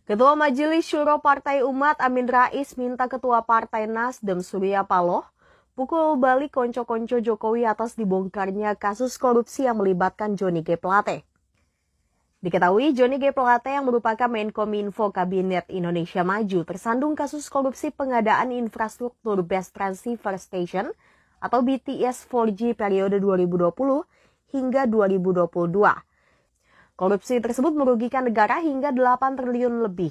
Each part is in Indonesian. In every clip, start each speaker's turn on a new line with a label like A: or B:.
A: Ketua Majelis Syuro Partai Umat Amin Rais minta Ketua Partai Nasdem Surya Paloh pukul balik konco-konco Jokowi atas dibongkarnya kasus korupsi yang melibatkan Johnny G. Plate. Diketahui Johnny G. Plate yang merupakan Menkominfo Kabinet Indonesia Maju tersandung kasus korupsi pengadaan infrastruktur Base Transceiver Station atau BTS 4G periode 2020 hingga 2022. Korupsi tersebut merugikan negara hingga 8 triliun lebih.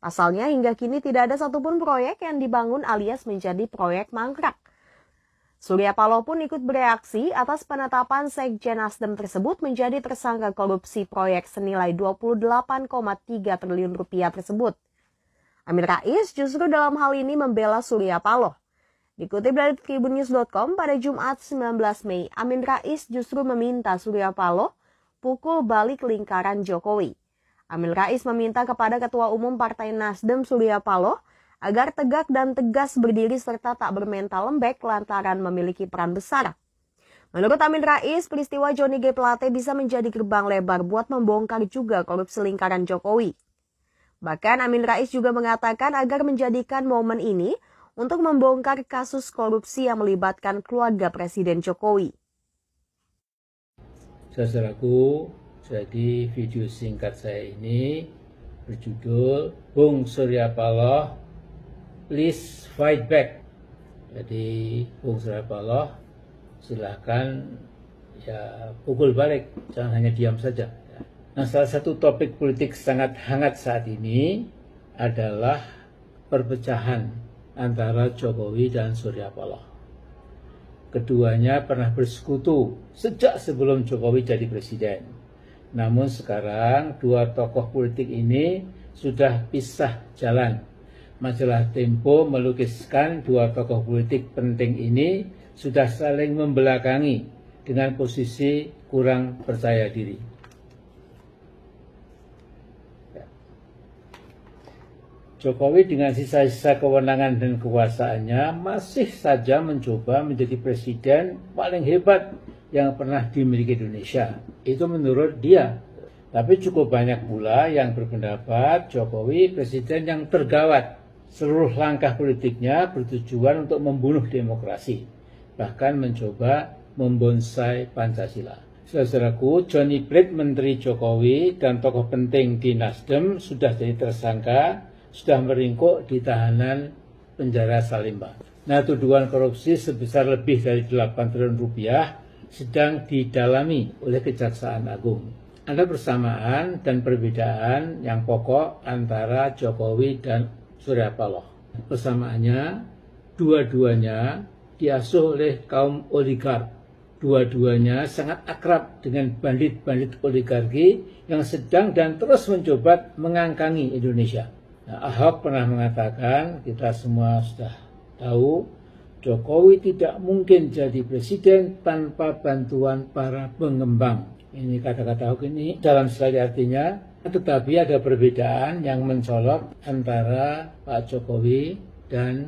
A: Pasalnya hingga kini tidak ada satupun proyek yang dibangun alias menjadi proyek mangkrak. Surya Paloh pun ikut bereaksi atas penetapan Sekjen Nasdem tersebut menjadi tersangka korupsi proyek senilai 28,3 triliun rupiah tersebut. Amin Rais justru dalam hal ini membela Surya Paloh. Dikutip dari tribunnews.com pada Jumat 19 Mei, Amin Rais justru meminta Surya Paloh pukul balik lingkaran Jokowi. Amin Rais meminta kepada Ketua Umum Partai Nasdem Surya Paloh agar tegak dan tegas berdiri serta tak bermental lembek lantaran memiliki peran besar. Menurut Amin Rais, peristiwa Johnny G. Plate bisa menjadi gerbang lebar buat membongkar juga korupsi lingkaran Jokowi. Bahkan Amin Rais juga mengatakan agar menjadikan momen ini untuk membongkar kasus korupsi yang melibatkan keluarga Presiden Jokowi.
B: Saudaraku, jadi video singkat saya ini berjudul Bung Surya Paloh, please fight back. Jadi Bung Surya Paloh silahkan pukul balik, jangan hanya diam saja. Nah, salah satu topik politik sangat hangat saat ini adalah perpecahan antara Jokowi dan Surya Paloh. Keduanya pernah bersekutu sejak sebelum Jokowi jadi presiden. Namun sekarang dua tokoh politik ini sudah pisah jalan. Majalah Tempo melukiskan dua tokoh politik penting ini sudah saling membelakangi dengan posisi kurang percaya diri. Jokowi dengan sisa-sisa kewenangan dan kekuasaannya masih saja mencoba menjadi presiden paling hebat yang pernah dimiliki Indonesia. Itu menurut dia. Tapi cukup banyak pula yang berpendapat Jokowi presiden yang tergawat. Seluruh langkah politiknya bertujuan untuk membunuh demokrasi. Bahkan mencoba membonsai Pancasila. Saudaraku, Johnny Plate, Menteri Jokowi dan tokoh penting di Nasdem sudah jadi tersangka, sudah meringkuk di tahanan penjara Salemba. Nah, tuduhan korupsi sebesar lebih dari 8 triliun rupiah sedang didalami oleh Kejaksaan Agung. Ada persamaan dan perbedaan yang pokok antara Jokowi dan Surya Paloh. Persamaannya, dua-duanya diasuh oleh kaum oligark. Dua-duanya sangat akrab dengan bandit-bandit oligarki yang sedang dan terus mencoba mengangkangi Indonesia. Nah, Ahok pernah mengatakan, kita semua sudah tahu, Jokowi tidak mungkin jadi presiden tanpa bantuan para pengembang. Ini kata-kata Ahok ini dalam sekali artinya, tetapi ada perbedaan yang mencolok antara Pak Jokowi dan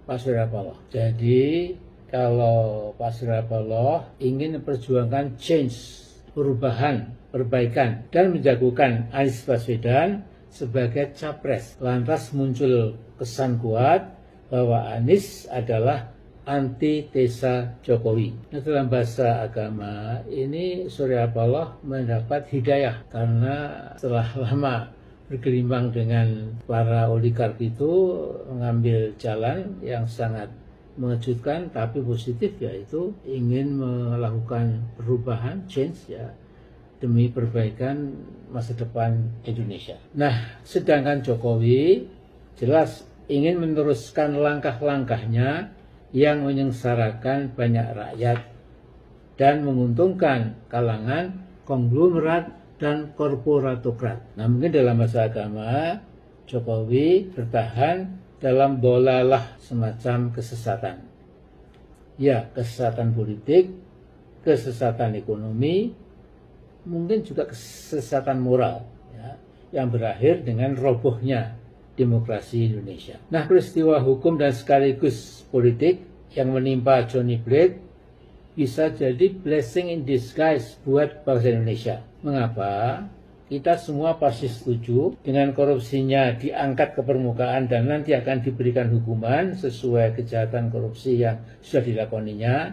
B: Pak Surya Paloh. Jadi, kalau Pak Surya Paloh ingin memperjuangkan change, perubahan, perbaikan, dan menjagokan Anies Baswedan sebagai capres. Lantas muncul kesan kuat bahwa Anies adalah antitesa Jokowi. Nah, dalam bahasa agama ini Surya Paloh mendapat hidayah karena setelah lama bergelimbang dengan para oligark itu mengambil jalan yang sangat mengejutkan tapi positif, yaitu ingin melakukan perubahan, change demi perbaikan masa depan Indonesia. Nah, sedangkan Jokowi jelas ingin meneruskan langkah-langkahnya yang menyengsarakan banyak rakyat dan menguntungkan kalangan konglomerat dan korporatokrat. Nah, mungkin dalam bahasa agama, Jokowi bertahan dalam dolalah semacam kesesatan. Ya, kesesatan politik, kesesatan ekonomi, mungkin juga kesesatan moral yang berakhir dengan robohnya demokrasi Indonesia. Nah, peristiwa hukum dan sekaligus politik yang menimpa Johnny Plate bisa jadi blessing in disguise buat bangsa Indonesia. Mengapa? kita semua pasti setuju dengan korupsinya diangkat ke permukaan dan nanti akan diberikan hukuman sesuai kejahatan korupsi yang sudah dilakoninya.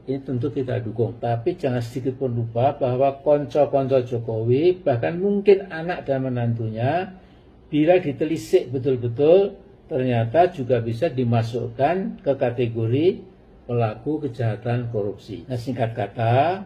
B: Ini tentu kita dukung. Tapi jangan sedikit pun lupa bahwa konco-konco Jokowi, bahkan mungkin anak dan menantunya, bila ditelisik betul-betul, ternyata juga bisa dimasukkan ke kategori pelaku kejahatan korupsi. Nah, singkat kata,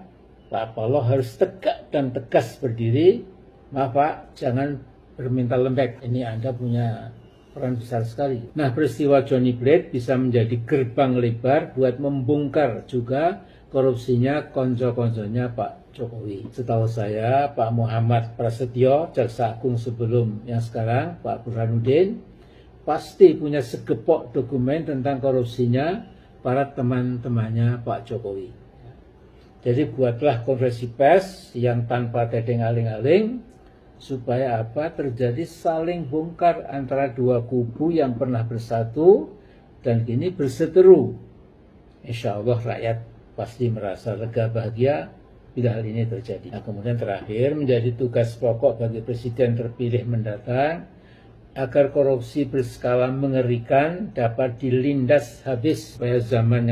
B: Pak Paloh harus tegak dan tegas berdiri. Maaf Pak, jangan berminta lembek. Ini Anda punya peran besar sekali. Nah, peristiwa Johnny Blade bisa menjadi gerbang lebar buat membongkar juga korupsinya konco-konconya Pak Jokowi. Setahu saya, Pak Muhammad Prasetyo, Jaksa Agung sebelum yang sekarang, Pak Burhanuddin, pasti punya segepok dokumen tentang korupsinya para teman-temannya Pak Jokowi. Jadi buatlah konferensi pers yang tanpa tedeng aling-aling, supaya apa? Terjadi saling bongkar antara dua kubu yang pernah bersatu dan kini berseteru. Insya Allah rakyat pasti merasa lega bahagia bila hal ini terjadi. Nah, kemudian terakhir menjadi tugas pokok bagi Presiden terpilih mendatang agar korupsi berskala mengerikan dapat dilindas habis supaya zaman yang